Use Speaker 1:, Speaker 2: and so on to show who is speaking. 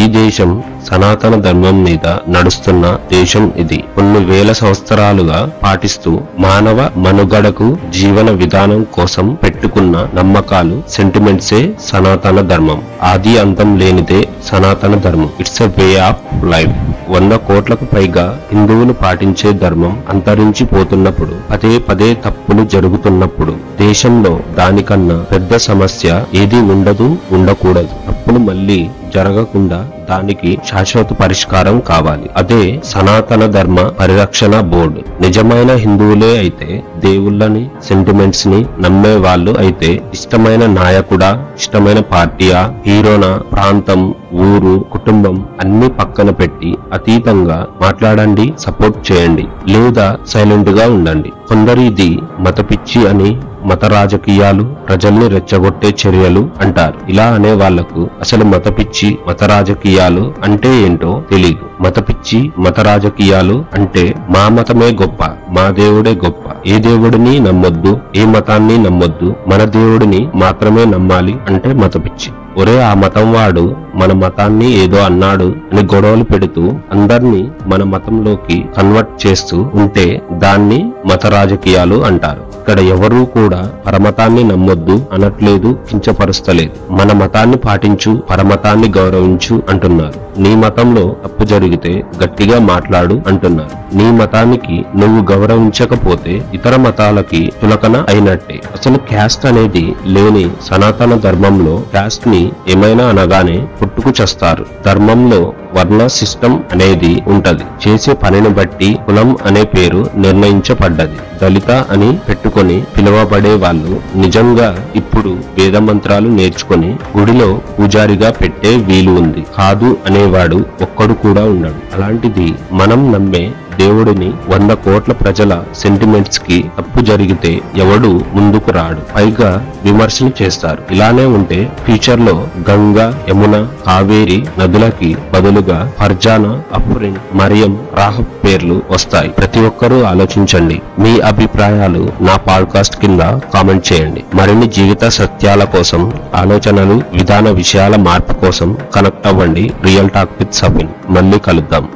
Speaker 1: ఈ దేశం సనాతన ధర్మం మీద నడుస్తున్న దేశం ఇది. కొన్ని వేల సంవత్సరాలుగా పాటిస్తూ మానవ మనుగడకు జీవన విధానం కోసం పెట్టుకున్న నమ్మకాలు, సెంటిమెంట్సే సనాతన ధర్మం. ఆది అంతం లేనిదే సనాతన ధర్మం. It's a way of life. 100 కోట్లకు పైగా హిందువులు పాటించే ధర్మం అంతరించిపోతున్నప్పుడు, పదే పదే తప్పులు జరుగుతున్నప్పుడు దేశంలో దానికన్నా పెద్ద సమస్య ఏది ఉండదు, ఉండకూడదు. తప్పులు మళ్ళీ జరగకుండా దానికి శాశ్వత పరిష్కారం కావాలి. అదే సనాతన ధర్మ పరిరక్షణ బోర్డు. నిజమైన హిందువులే అయితే, దేవుళ్ళని, సెంటిమెంట్స్ ని నమ్మే వాళ్ళు అయితే, ఇష్టమైన నాయకుడా, ఇష్టమైన పార్టీయా, హీరోనా, ప్రాంతం, ఊరు, కుటుంబం అన్ని పక్కన పెట్టి అతీతంగా మాట్లాడండి, సపోర్ట్ చేయండి, లేదా సైలెంట్ గా ఉండండి. కొందరు ఇది మత పిచ్చి అని, మత రాజకీయాలు ప్రజల్ని రెచ్చగొట్టే చర్యలు అంటారు. ఇలా అనే వాళ్లకు అసలు మత పిచ్చి, మత రాజకీయాలు అంటే ఏంటో తెలియదు. మత పిచ్చి, మత రాజకీయాలు అంటే మా మతమే గొప్ప, మా దేవుడే గొప్ప, ఏ దేవుడిని నమ్మొద్దు, ఏ మతాన్ని నమ్మొద్దు, మన దేవుడిని మాత్రమే నమ్మాలి అంటే మత పిచ్చి. ఒరే, ఆ మతం వాడు మన మతాన్ని ఏదో అన్నాడు అని గొడవలు పెడుతూ అందర్నీ మన మతంలోకి కన్వర్ట్ చేస్తూ ఉంటే దాన్ని మత రాజకీయాలు అంటారు. ఇక్కడ ఎవరూ కూడా పరమతాన్ని నమ్మొద్దు అనట్లేదు, కించపరుస్తలేదు. మన మతాన్ని పాటించు, పరమతాన్ని గౌరవించు అంటున్నారు. నీ మతంలో తప్పు జరిగితే గట్టిగా మాట్లాడు అంటున్నారు. నీ మతానికి నువ్వు గౌరవించకపోతే ఇతర మతాలకి చులకన అయినట్టే. అసలు క్యాస్ట్ అనేది లేని సనాతన ధర్మంలో క్యాస్ట్ ని ఏమైనా అనగానే పుట్టుకు చేస్తారు. ధర్మంలో వర్ణ సిస్టమ్ అనేది ఉంటది. చేసే పనిని బట్టి కులం అనే పేరు నిర్ణయించబడ్డది. దళిత అని పెట్టుకొని పిలువబడే వాళ్ళు నిజంగా ఇప్పుడు వేద మంత్రాలు నేర్చుకొని గుడిలో పూజారిగా పెట్టే వీలు ఉంది. కాదు అనేవాడు ఒక్కడు కూడా ఉండడు. అలాంటిది మనం నమ్మే దేవుడిని 100 కోట్ల ప్రజల సెంటిమెంట్స్ కి తప్పు జరిగితే ఎవడు ముందుకు రాడు, పైగా విమర్శలు చేస్తారు. ఇలానే ఉంటే ఫ్యూచర్ లో గంగా, యమున, కావేరి నదులకి బదులుగా ఫర్జానా, అఫ్రిన్, మరియం, రాహబ్ పేర్లు వస్తాయి. ప్రతి ఒక్కరూ ఆలోచించండి. మీ అభిప్రాయాలు నా పాడ్కాస్ట్ కింద కామెంట్ చేయండి. మరిన్ని జీవిత సత్యాల కోసం, ఆలోచనలు, విధాన విషయాల మార్పు కోసం కనెక్ట్ అవ్వండి. Real talk with Safin. మళ్ళీ కలుద్దాం.